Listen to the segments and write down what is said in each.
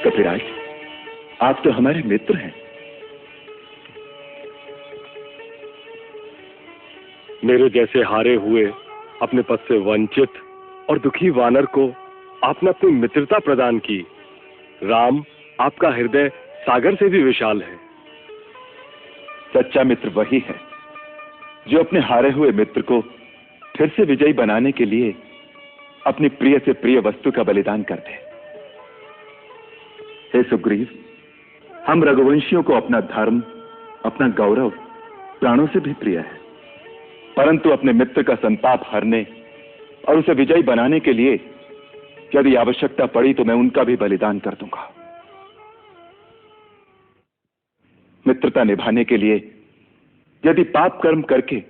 कपिराज, आप तो हमारे मित्र हैं। मेरे जैसे हारे हुए, अपने पद से वंचित और दुखी वानर को आपने अपनी मित्रता प्रदान की। राम, आपका हृदय सागर से भी विशाल है। सच्चा मित्र वही है जो अपने हारे हुए मित्र को फिर से विजयी बनाने के लिए अपनी प्रिय से प्रिय वस्तु का बलिदान कर दे। हे सुग्रीव, हम रघुवंशियों को अपना धर्म, अपना गौरव प्राणों से भी प्रिय है, परंतु अपने मित्र का संताप हरने और उसे विजयी बनाने के लिए यदि आवश्यकता पड़ी तो मैं उनका भी बलिदान कर दूंगा। मित्रता निभाने के लिए यदि पाप कर्म करके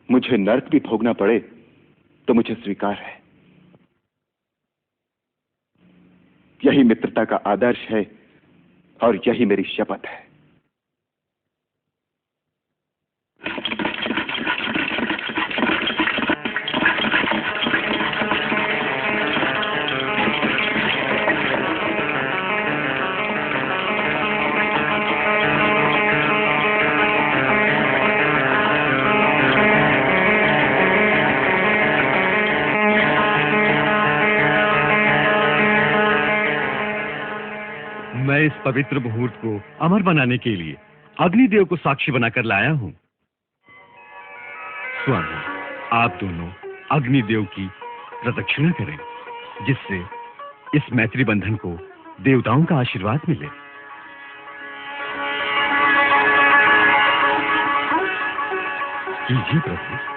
मुझे नरक भी भोगना पड़े तो मुझे स्वीकार है। यही मित्रता का आदर्श है और यही मेरी शपथ है। मैं इस पवित्र मुहूर्त को अमर बनाने के लिए अग्निदेव को साक्षी बनाकर लाया हूं। स्वामी, आप दोनों अग्निदेव की प्रदक्षिणा करें, जिससे इस मैत्री बंधन को देवताओं का आशीर्वाद मिले। कीजिए प्रभु।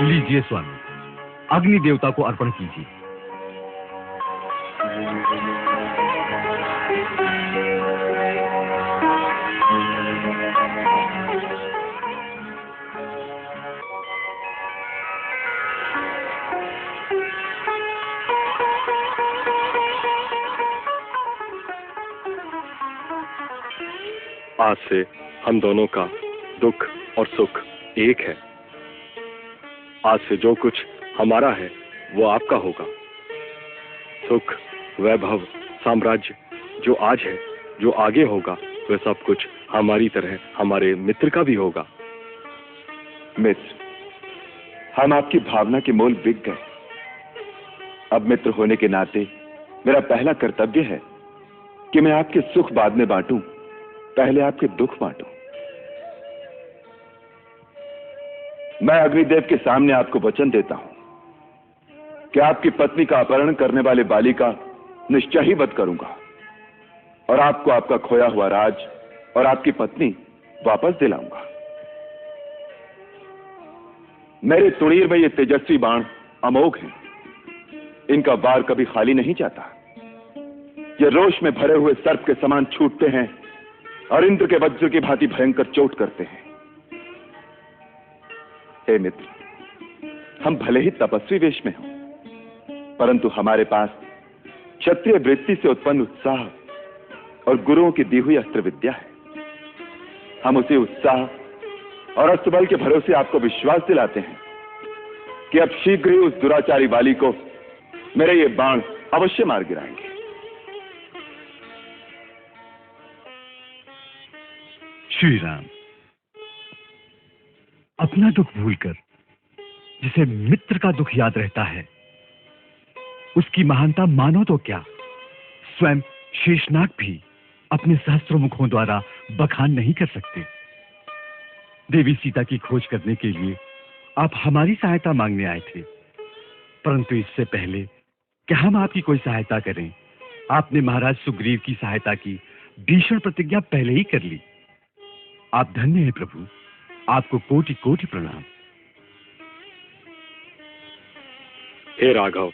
लीजिए स्वामी, अग्नि देवता को अर्पण कीजिए। आज से हम दोनों का दुख और सुख एक है। आज से जो कुछ हमारा है वो आपका होगा। सुख, वैभव, साम्राज्य जो आज है, जो आगे होगा, वह सब कुछ हमारी तरह हमारे मित्र का भी होगा। मित्र, हम आपकी भावना के मोल बिक गए। अब मित्र होने के नाते मेरा पहला कर्तव्य है कि मैं आपके सुख बाद में बांटूं, पहले आपके दुख बांटूं। मैं अग्निदेव के सामने आपको वचन देता हूं कि आपकी पत्नी का अपहरण करने वाले बाली का निश्चय ही वध करूंगा और आपको आपका खोया हुआ राज और आपकी पत्नी वापस दिलाऊंगा। मेरे तुणीर में ये तेजस्वी बाण अमोघ हैं। इनका वार कभी खाली नहीं जाता। ये रोष में भरे हुए सर्प के समान छूटते हैं और इंद्र के वज्र की भांति भयंकर चोट करते हैं। हे मित्र, हम भले ही तपस्वी वेश में हों, परंतु हमारे पास क्षत्रिय वृत्ति से उत्पन्न उत्साह और गुरुओं की दी हुई अस्त्र विद्या है। हम उसी उत्साह और अस्त्रबल के भरोसे आपको विश्वास दिलाते हैं कि अब शीघ्र ही उस दुराचारी वाली को मेरे ये बाण अवश्य मार गिराएंगे। श्री राम, अपना दुख भूलकर जिसे मित्र का दुख याद रहता है, उसकी महानता मानो तो क्या, स्वयं शेषनाग भी अपने सहस्त्रों मुखों द्वारा बखान नहीं कर सकते। देवी सीता की खोज करने के लिए आप हमारी सहायता मांगने आए थे, परंतु इससे पहले कि हम आपकी कोई सहायता करें, आपने महाराज सुग्रीव की सहायता की भीषण प्रतिज्ञा पहले ही कर ली। आप धन्य हैं प्रभु, आपको कोटि कोटि प्रणाम। हे राघव,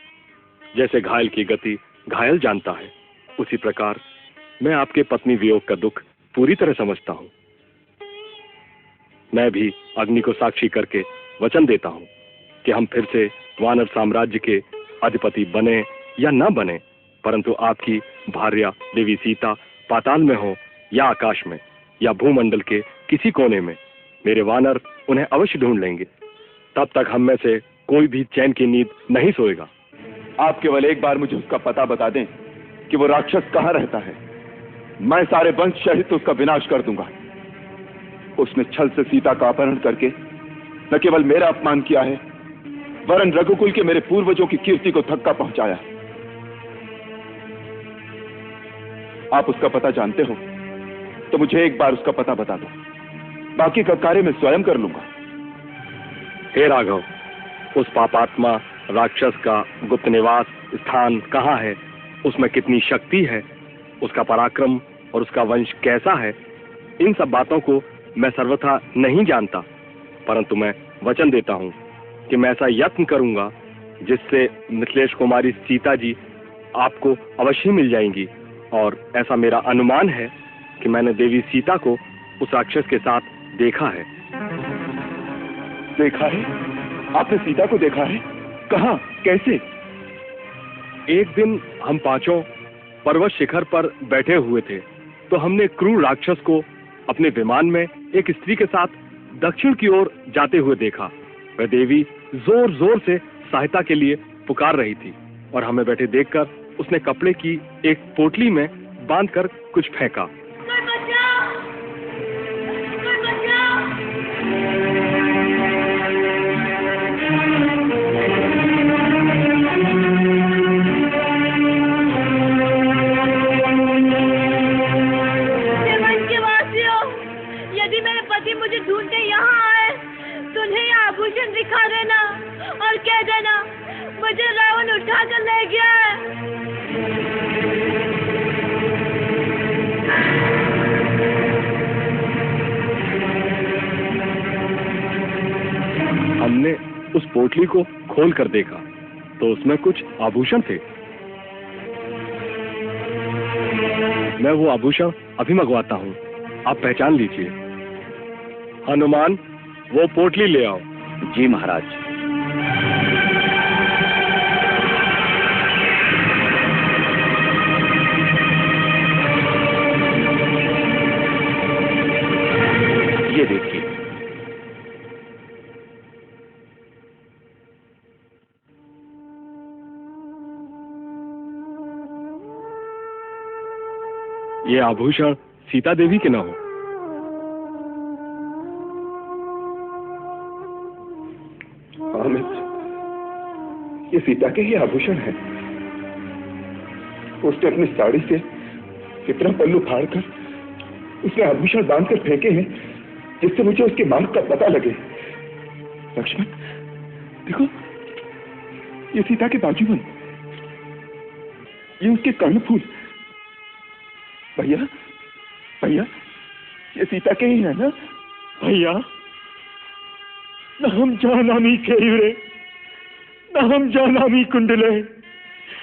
जैसे घायल की गति घायल जानता है, उसी प्रकार मैं आपके पत्नी वियोग का दुख पूरी तरह समझता हूं। मैं भी अग्नि को साक्षी करके वचन देता हूं कि हम फिर से वानर साम्राज्य के अधिपति बने या न बने, परंतु आपकी भार्या देवी सीता पाताल में हो या आकाश में या भूमंडल के किसी कोने में, मेरे वानर उन्हें अवश्य ढूंढ लेंगे। तब तक हम में से कोई भी चैन की नींद नहीं सोएगा। आप केवल एक बार मुझे उसका पता बता दें कि वो राक्षस कहाँ रहता है। मैं सारे वंश सहित उसका विनाश कर दूंगा। उसने छल से सीता का अपहरण करके न केवल मेरा अपमान किया है, वरन रघुकुल के मेरे पूर्वजों की कीर्ति को धक्का पहुंचाया। आप उसका पता जानते हो तो मुझे एक बार उसका पता बता दो, बाकी का कार्य मैं स्वयं कर लूंगा। हे राघव, उस पापात्मा राक्षस का गुप्त निवास स्थान कहाँ है, उसमें कितनी शक्ति है, उसका पराक्रम और उसका वंश कैसा है, इन सब बातों को मैं सर्वथा नहीं जानता, परंतु मैं वचन देता हूँ कि मैं ऐसा यत्न करूंगा जिससे मिथिलेश कुमारी सीता जी आपको अवश्य मिल जाएंगी। और ऐसा मेरा अनुमान है कि मैंने देवी सीता को उस राक्षस के साथ देखा है। देखा है? आपने सीता को देखा है? कहाँ, कैसे? एक दिन हम पांचों पर्वत शिखर पर बैठे हुए थे तो हमने क्रूर राक्षस को अपने विमान में एक स्त्री के साथ दक्षिण की ओर जाते हुए देखा। वह देवी जोर जोर से सहायता के लिए पुकार रही थी और हमें बैठे देखकर उसने कपड़े की एक पोटली में बांधकर कुछ फेंका। यदि मेरे पति मुझे ढूंढते यहाँ आए तो उन्हें यह आभूषण दिखा देना और कह देना मुझे रावण उठा कर ले गया है। हमने उस पोटली को खोल कर देखा तो उसमें कुछ आभूषण थे। मैं वो आभूषण अभी मंगवाता हूँ, आप पहचान लीजिए। हनुमान, वो पोटली ले आओ। जी महाराज। ये देखिए। ये आभूषण सीता देवी के न हो। ये सीता के ही आभूषण है। उसने अपनी साड़ी से इतना पल्लू फाड़कर उसने आभूषण बांधकर फेंके हैं जिससे मुझे उसके मार्ग का पता लगे। लक्ष्मण देखो, ये सीता के बाजूबंद, ये उसके कर्णफूल। भैया भैया, ये सीता के ही है ना? भैया न हम जानामी केयुरे, न हम जानामी कुंडले,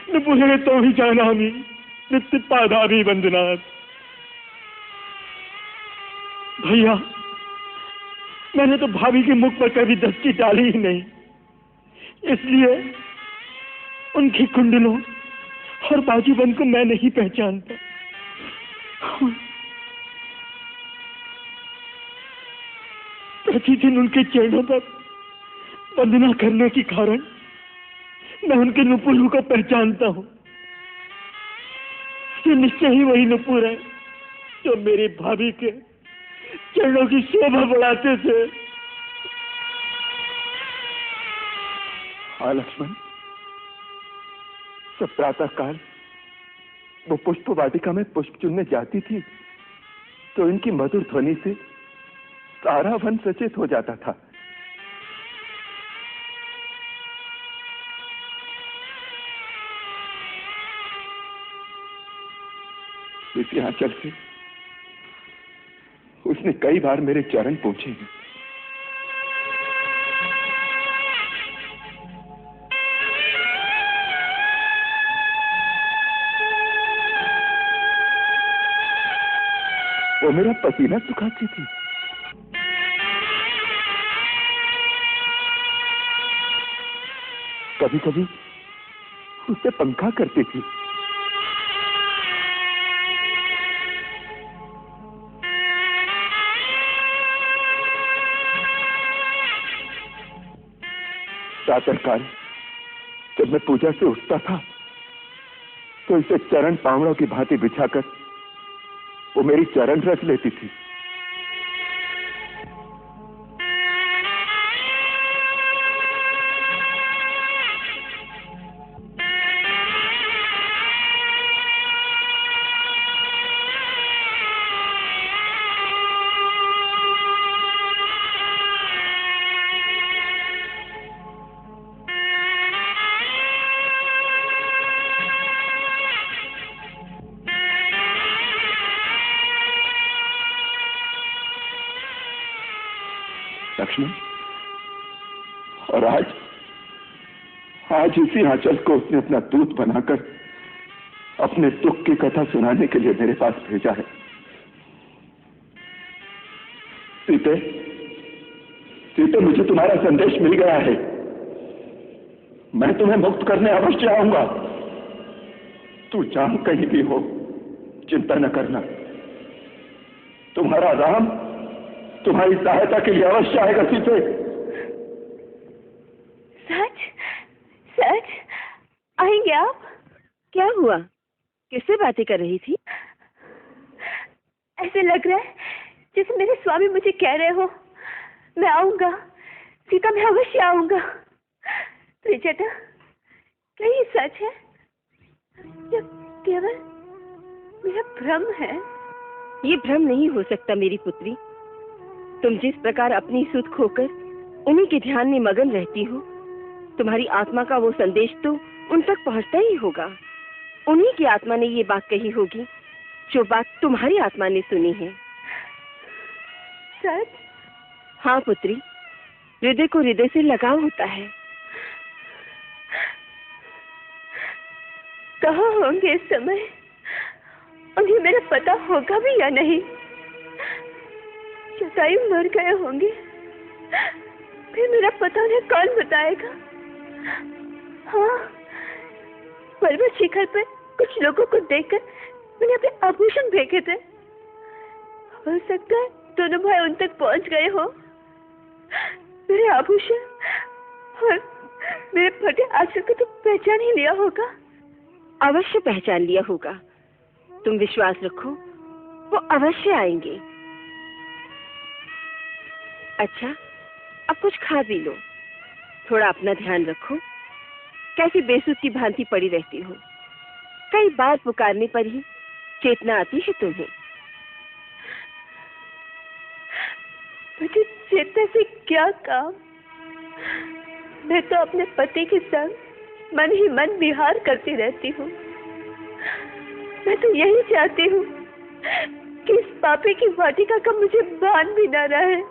न बुहे तो ही जानामी नित्य पादामी वंदनाथ। भैया मैंने तो भाभी के मुख पर कभी दृष्टि डाली ही नहीं, इसलिए उनकी कुंडलों और बाजूबंद को मैं नहीं पहचानता। प्रतिदिन उनके चरणों पर वंदना करने के कारण मैं उनके नुपुरों को पहचानता हूँ। ये निश्चय ही वही नुपुर है जो मेरी भाभी के चरणों की शोभा बढ़ाते थे। हाँ लक्ष्मण, जब प्रातः काल वो पुष्प वाटिका में पुष्प चुनने जाती थी तो इनकी मधुर ध्वनि से सारा वन सचेत हो जाता था। इस आंचल से उसने कई बार मेरे चरण पूछे हैं। वो मेरा पसीना सुखाती थी। कभी कभी उससे पंखा करती थी। प्रातःकाल जब मैं पूजा से उठता था तो इसे चरण पावड़ों की भांति बिछाकर वो मेरी चरण रच लेती थी। लक्ष्मण, और आज इसी आंचल को उसने अपना दूत बनाकर अपने दुख की कथा सुनाने के लिए मेरे पास भेजा है। सीते, सीते, मुझे तुम्हारा संदेश मिल गया है। मैं तुम्हें मुक्त करने अवश्य आऊंगा। तू जहां कहीं भी हो, चिंता न करना। तुम्हारा राम तुम्हारी सहायता के लिए अवश्य आएगा। सीते, सच सच आएंगे आप? क्या हुआ? किससे बातें कर रही थी? ऐसे लग रहा है जैसे मेरे स्वामी मुझे कह रहे हो मैं आऊंगा। सीता, मैं अवश्य आऊंगा। त्रिजटा, क्या ये सच है या केवल मेरा भ्रम है? ये भ्रम नहीं हो सकता मेरी पुत्री। तुम जिस प्रकार अपनी सुध खोकर उन्हीं के ध्यान में मगन रहती हो, तुम्हारी आत्मा का वो संदेश तो उन तक पहुंचता ही होगा। उन्हीं की आत्मा ने ये बात कही होगी जो बात तुम्हारी आत्मा ने सुनी है। सच? हाँ पुत्री, हृदय को हृदय से लगाव होता है। कहाँ होंगे इस समय? उन्हें मेरा पता होगा भी या नहीं? जटायु मर गए होंगे, फिर मेरा पता उन्हें कौन बताएगा? हाँ, पर्वत शिखर पर कुछ लोगों को देखकर मैंने अपने आभूषण फेंके थे। हो सकता है दोनों भाई उन तक पहुंच गए हो। मेरे आभूषण और मेरे फटे आंचल को तो पहचान ही लिया होगा। अवश्य पहचान लिया होगा। तुम विश्वास रखो, वो अवश्य आएंगे। अच्छा, अब कुछ खा पी लो। थोड़ा अपना ध्यान रखो। कैसी बेसुध की भांति पड़ी रहती हो। कई बार पुकारने पर ही चेतना आती है तुम्हें। मुझे चेतना से क्या काम? मैं तो अपने पति के संग मन ही मन विहार करती रहती हूँ। मैं तो यही चाहती हूँ कि इस पापी की वाटिका का मुझे भान भी न रहे।